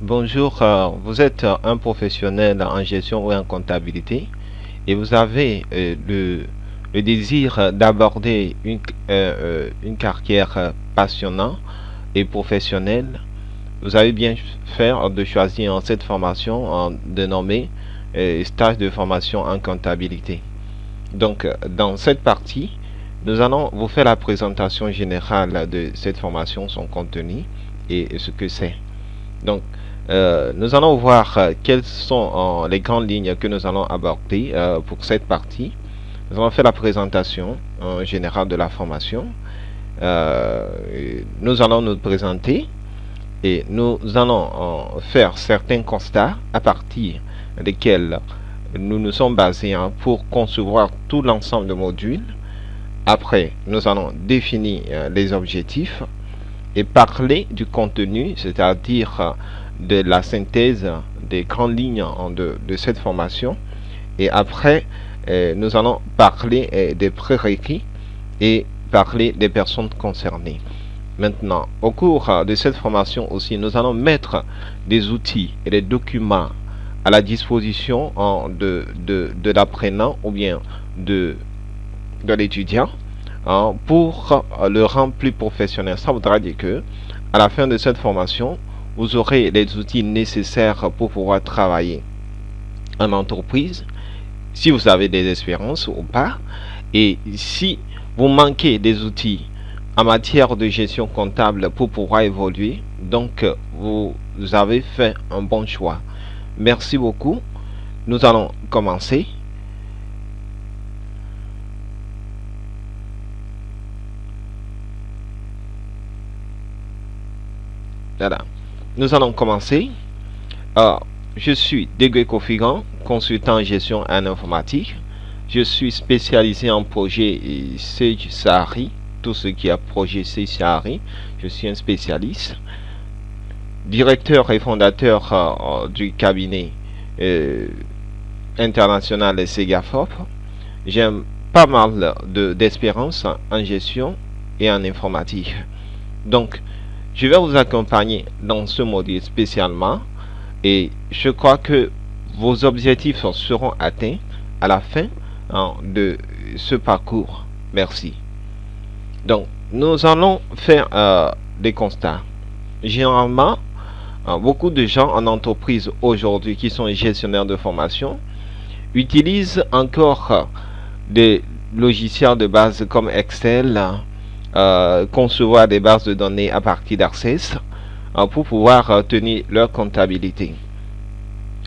Bonjour, vous êtes un professionnel en gestion ou en comptabilité et vous avez le désir d'aborder une carrière passionnante et professionnelle. Vous avez bien fait de choisir cette formation dénommée stage de formation en comptabilité. Donc, dans cette partie, nous allons vous faire la présentation générale de cette formation, son contenu et ce que c'est. Donc, nous allons voir quelles sont les grandes lignes que nous allons aborder pour cette partie. Nous allons faire la présentation générale de la formation. Nous allons nous présenter et nous allons faire certains constats à partir desquels nous nous sommes basés pour concevoir tout l'ensemble de modules. Après, nous allons définir les objectifs et parler du contenu, c'est-à-dire de la synthèse des grandes lignes de cette formation. Et après, nous allons parler des prérequis et parler des personnes concernées. Maintenant, au cours de cette formation aussi, nous allons mettre des outils et des documents à la disposition de l'apprenant ou bien de l'étudiant pour le rendre plus professionnel. Ça voudra dire que à la fin de cette formation, vous aurez les outils nécessaires pour pouvoir travailler en entreprise, si vous avez des expériences ou pas. Et si vous manquez des outils en matière de gestion comptable pour pouvoir évoluer, donc vous avez fait un bon choix. Merci beaucoup. Nous allons commencer. Voilà. Nous allons commencer. Je suis Degué Kofigan, consultant en gestion en informatique. Je suis spécialisé en projet Sage Sahari, tout ce qui est projet Sage Sahari. Je suis un spécialiste. Directeur et fondateur du cabinet international Segafop. J'ai pas mal d'expérience en gestion et en informatique. Donc, je vais vous accompagner dans ce module spécialement et je crois que vos objectifs seront atteints à la fin de ce parcours. Merci. Donc, nous allons faire des constats. Généralement, beaucoup de gens en entreprise aujourd'hui qui sont gestionnaires de formation utilisent encore des logiciels de base comme Excel, concevoir des bases de données à partir d'Access pour pouvoir tenir leur comptabilité.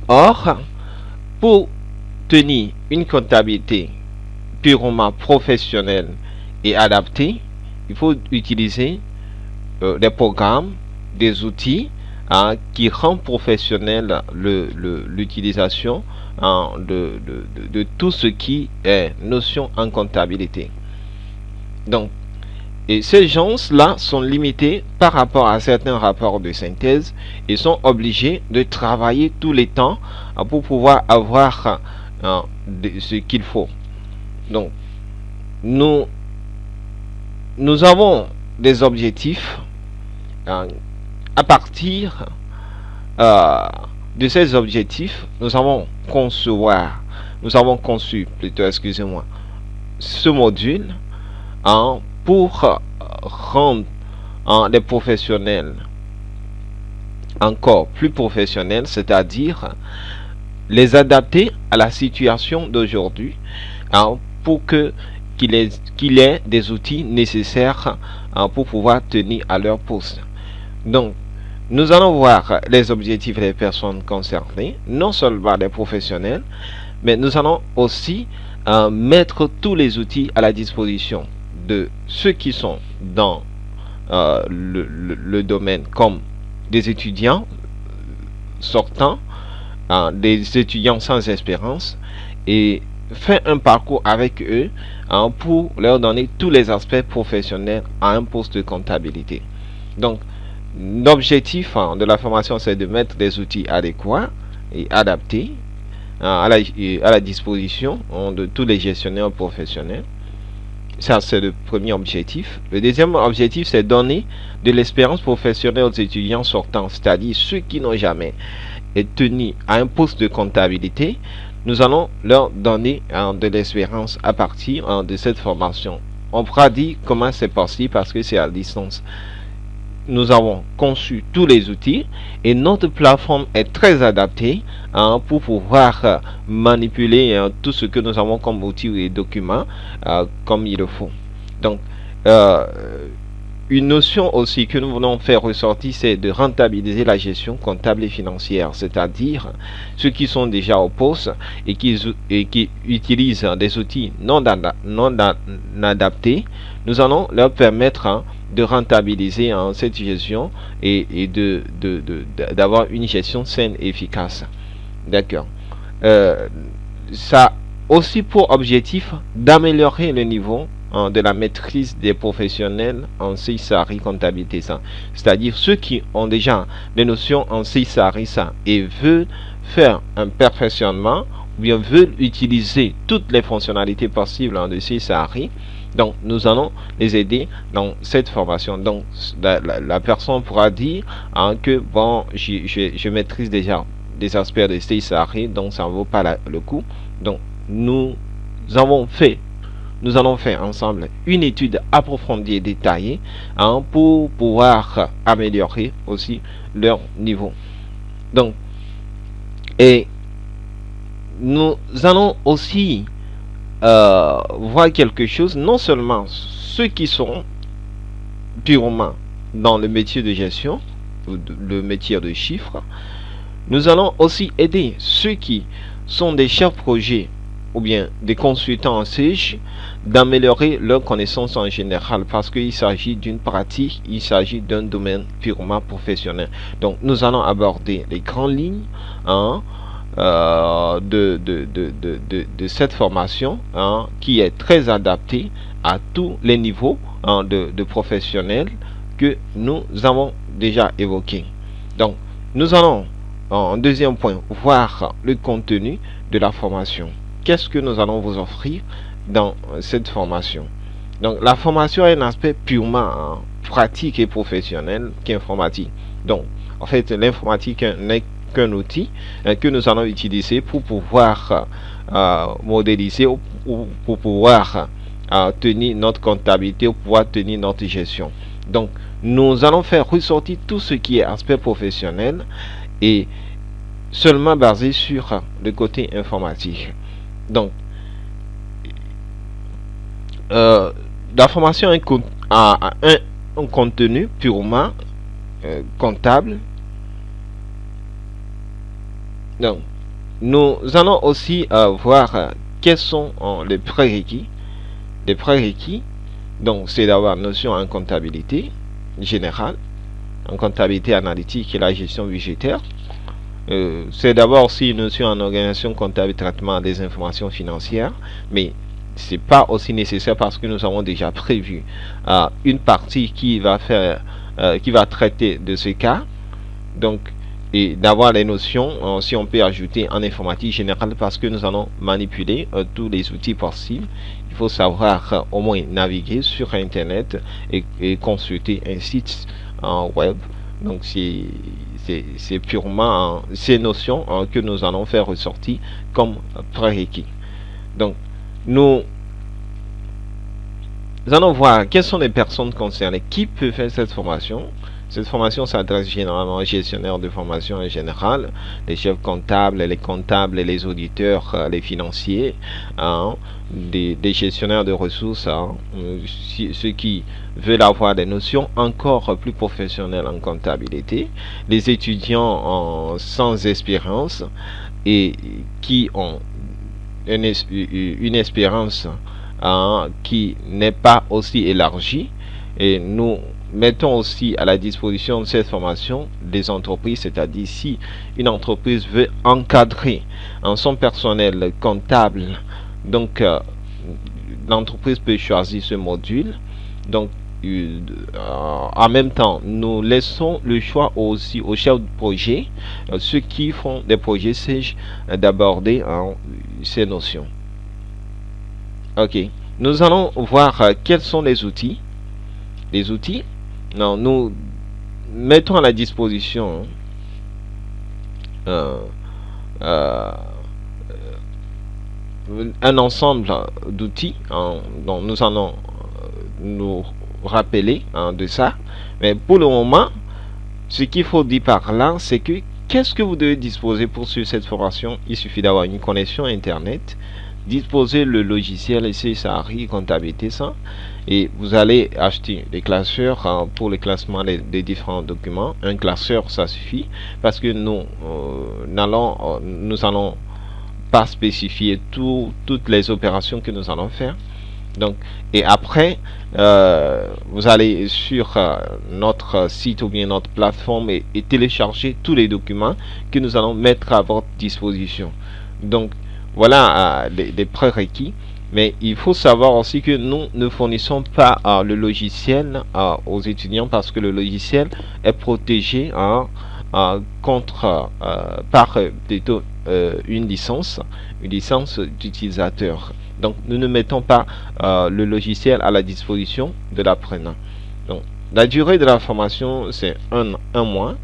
Or, pour tenir une comptabilité purement professionnelle et adaptée, il faut utiliser des programmes, des outils qui rendent professionnelle l'utilisation de tout ce qui est notion en comptabilité. Donc, et ces gens-là sont limités par rapport à certains rapports de synthèse et sont obligés de travailler tous les temps pour pouvoir avoir ce qu'il faut. Donc, nous avons des objectifs à partir de ces objectifs. Nous avons conçu plutôt, excusez-moi, ce module pour rendre les professionnels encore plus professionnels, c'est-à-dire les adapter à la situation d'aujourd'hui pour qu'il ait des outils nécessaires pour pouvoir tenir à leur poste. Donc, nous allons voir les objectifs des personnes concernées, non seulement des professionnels, mais nous allons aussi mettre tous les outils à la disposition de ceux qui sont dans le domaine, comme des étudiants sortants, des étudiants sans espérance, et faire un parcours avec eux pour leur donner tous les aspects professionnels à un poste de comptabilité. Donc, l'objectif de la formation, c'est de mettre des outils adéquats et adaptés à la disposition de tous les gestionnaires professionnels. Ça, c'est le premier objectif. Le deuxième objectif, c'est donner de l'expérience professionnelle aux étudiants sortants, c'est-à-dire ceux qui n'ont jamais été tenus à un poste de comptabilité. Nous allons leur donner de l'expérience à partir de cette formation. On pourra dire comment c'est possible parce que c'est à distance. Nous avons conçu tous les outils et notre plateforme est très adaptée pour pouvoir manipuler tout ce que nous avons comme outils et documents comme il le faut. Donc, euh, une notion aussi que nous voulons faire ressortir, c'est de rentabiliser la gestion comptable et financière, c'est-à-dire ceux qui sont déjà au poste et qui utilisent des outils non adaptés. Nous allons leur permettre de rentabiliser cette gestion et d'avoir une gestion saine et efficace. D'accord. Ça a aussi pour objectif d'améliorer le niveau de la maîtrise des professionnels en CISARI comptabilité, c'est-à-dire ceux qui ont déjà des notions en CISARI et veulent faire un perfectionnement ou bien veulent utiliser toutes les fonctionnalités possibles de CISARI. Donc, nous allons les aider dans cette formation. Donc, la personne pourra dire que bon, je maîtrise déjà des aspects de CISARI, donc ça ne vaut pas le coup. Donc, nous allons faire ensemble une étude approfondie et détaillée pour pouvoir améliorer aussi leur niveau. Donc, et nous allons aussi voir quelque chose, non seulement ceux qui sont purement dans le métier de gestion, ou le métier de chiffres, nous allons aussi aider ceux qui sont des chefs projets ou bien des consultants en CIG d'améliorer leurs connaissances en général parce qu'il s'agit d'une pratique, il s'agit d'un domaine purement professionnel. Donc nous allons aborder les grandes lignes de cette formation qui est très adaptée à tous les niveaux de professionnels que nous avons déjà évoqués. Donc nous allons en deuxième point voir le contenu de la formation. Qu'est-ce que nous allons vous offrir dans cette formation? Donc la formation a un aspect purement pratique et professionnel qu'informatique. Donc en fait l'informatique n'est qu'un outil que nous allons utiliser pour pouvoir modéliser ou pour pouvoir tenir notre comptabilité, ou pouvoir tenir notre gestion. Donc nous allons faire ressortir tout ce qui est aspect professionnel et seulement basé sur le côté informatique. Donc la formation a un contenu purement comptable. Donc nous allons aussi voir quels sont les prérequis. Les prérequis, donc c'est d'avoir notion en comptabilité générale, en comptabilité analytique et la gestion budgétaire. C'est d'abord aussi une notion en organisation comptable et traitement des informations financières, mais c'est pas aussi nécessaire parce que nous avons déjà prévu une partie qui va traiter de ce cas. Donc, et d'avoir les notions, si on peut ajouter en informatique générale, parce que nous allons manipuler tous les outils possibles. Il faut savoir au moins naviguer sur Internet et consulter un site web. Donc c'est purement ces notions que nous allons faire ressortir comme prérequis. Donc nous allons voir quelles sont les personnes concernées qui peuvent faire cette formation. Cette formation s'adresse généralement aux gestionnaires de formation en général, les chefs comptables, les auditeurs, les financiers, des gestionnaires de ressources, ceux qui veulent avoir des notions encore plus professionnelles en comptabilité, les étudiants sans expérience et qui ont une expérience qui n'est pas aussi élargie. Et nous mettons aussi à la disposition de cette formation des entreprises, c'est-à-dire si une entreprise veut encadrer en son personnel comptable, donc l'entreprise peut choisir ce module. Donc en même temps, nous laissons le choix aussi aux chefs de projet, ceux qui font des projets SAGE, d'aborder ces notions. Ok, nous allons voir quels sont les outils. Les outils, non, nous mettons à la disposition euh, euh, un ensemble d'outils dont nous allons nous rappeler de ça. Mais pour le moment, ce qu'il faut dire par là, c'est que qu'est-ce que vous devez disposer pour suivre cette formation? Il suffit d'avoir une connexion Internet, disposer le logiciel CSARI Comptabilité 100, et vous allez acheter des classeurs pour le classement des différents documents. Un classeur, ça suffit, parce que nous allons pas spécifier toutes les opérations que nous allons faire. Donc, et après, vous allez sur notre site ou bien notre plateforme et télécharger tous les documents que nous allons mettre à votre disposition. Donc, voilà les prérequis. Mais il faut savoir aussi que nous ne fournissons pas le logiciel aux étudiants, parce que le logiciel est protégé contre par plutôt une licence d'utilisateur. Donc nous ne mettons pas le logiciel à la disposition de l'apprenant. Donc la durée de la formation, c'est un mois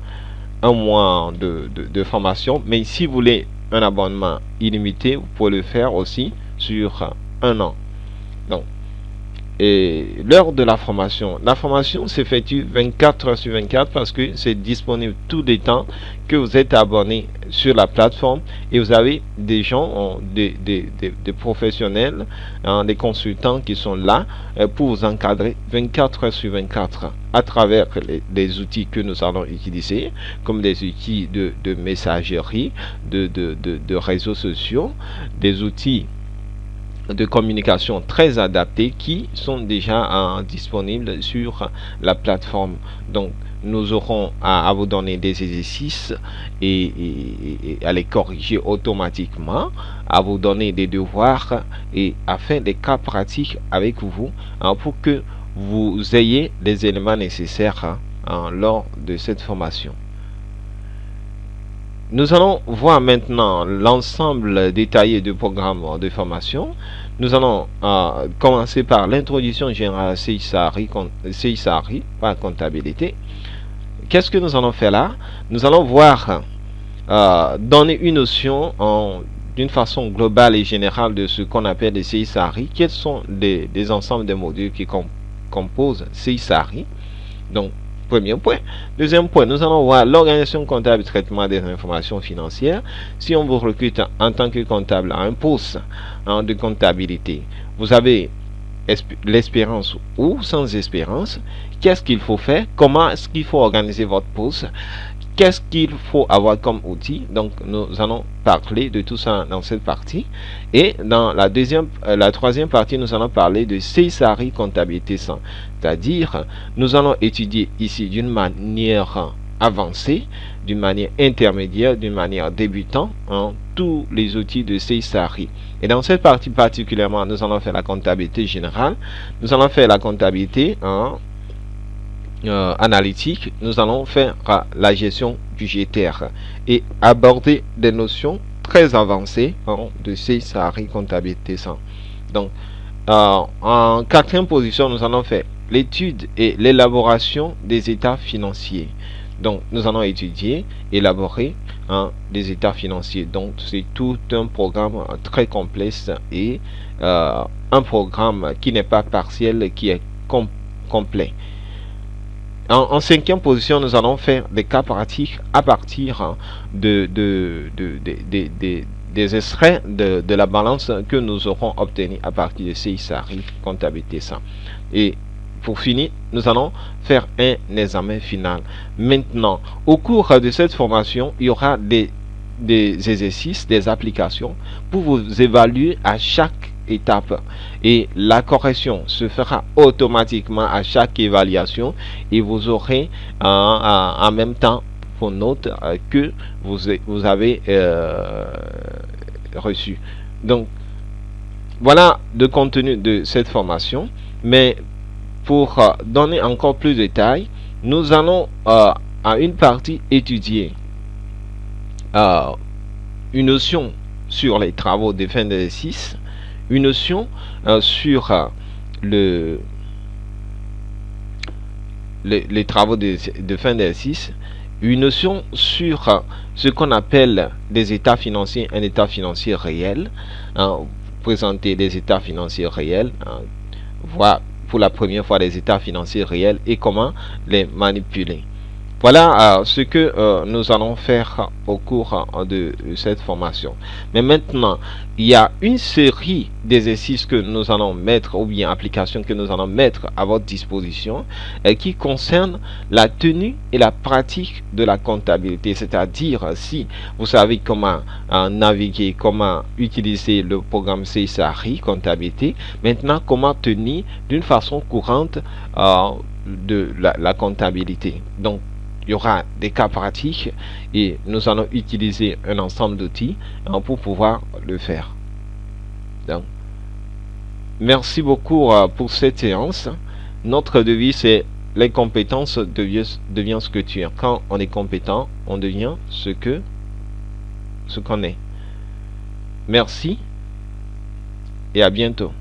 de formation. Mais si vous voulez un abonnement illimité, vous pouvez le faire aussi sur un an. Donc, et l'heure de la formation s'effectue 24 heures sur 24, parce que c'est disponible tout le temps que vous êtes abonné sur la plateforme, et vous avez des gens, des professionnels, des consultants qui sont là pour vous encadrer 24 heures sur 24 à travers les outils que nous allons utiliser, comme des outils de messagerie, de réseaux sociaux, des outils de communication très adaptés qui sont déjà disponibles sur la plateforme. Donc nous aurons à vous donner des exercices et à les corriger automatiquement, à vous donner des devoirs et à faire des cas pratiques avec vous pour que vous ayez les éléments nécessaires lors de cette formation. Nous allons voir maintenant l'ensemble détaillé du programme de formation. Nous allons commencer par l'introduction générale CSARI par comptabilité. Qu'est-ce que nous allons faire là? Nous allons voir donner une notion d'une façon globale et générale de ce qu'on appelle les CSARI. Quels sont les ensembles de modules qui composent CSARI? Donc, premier point. Deuxième point, nous allons voir l'organisation comptable et traitement des informations financières. Si on vous recrute en tant que comptable à un poste de comptabilité, vous avez l'espérance ou sans espérance, qu'est-ce qu'il faut faire? Comment est-ce qu'il faut organiser votre poste? Qu'est-ce qu'il faut avoir comme outil? Donc nous allons parler de tout ça dans cette partie. Et dans la troisième partie, nous allons parler de CSARI Comptabilité 100. C'est-à-dire, nous allons étudier ici d'une manière avancée, d'une manière intermédiaire, d'une manière débutante, tous les outils de CSARI. Et dans cette partie particulièrement, nous allons faire la comptabilité générale. Nous allons faire la comptabilité analytique. Nous allons faire la gestion budgétaire et aborder des notions très avancées de CSARI Comptabilité 100. Donc, en quatrième position, nous allons faire l'étude et l'élaboration des états financiers. Donc, nous allons étudier, élaborer des états financiers. Donc, c'est tout un programme très complexe et un programme qui n'est pas partiel, qui est complet. En cinquième position, nous allons faire des cas pratiques à partir des extraits de la balance que nous aurons obtenus à partir de CSARI Comptabilité 100. Et pour finir, nous allons faire un examen final. Maintenant, au cours de cette formation, il y aura des exercices, des applications pour vous évaluer à chaque étape, et la correction se fera automatiquement à chaque évaluation, et vous aurez en même temps vos notes que vous avez reçues. Donc voilà le contenu de cette formation, mais pour donner encore plus de détails, nous allons à une partie étudier une notion sur les travaux de fin d'exercice, une notion sur les travaux de fin d'exercice, une notion sur ce qu'on appelle des états financiers, un état financier réel, présenter des états financiers réels, voir pour la première fois des états financiers réels et comment les manipuler. Voilà ce que nous allons faire au cours de cette formation. Mais maintenant, il y a une série d'exercices que nous allons mettre, ou bien applications que nous allons mettre à votre disposition, qui concernent la tenue et la pratique de la comptabilité. C'est-à-dire, si vous savez comment naviguer, comment utiliser le programme CSARI, comptabilité, maintenant comment tenir d'une façon courante de la comptabilité. Donc, il y aura des cas pratiques et nous allons utiliser un ensemble d'outils pour pouvoir le faire. Donc, merci beaucoup pour cette séance. Notre devise c'est les compétences deviennent ce que tu es. Quand on est compétent, on devient ce qu'on est. Merci et à bientôt.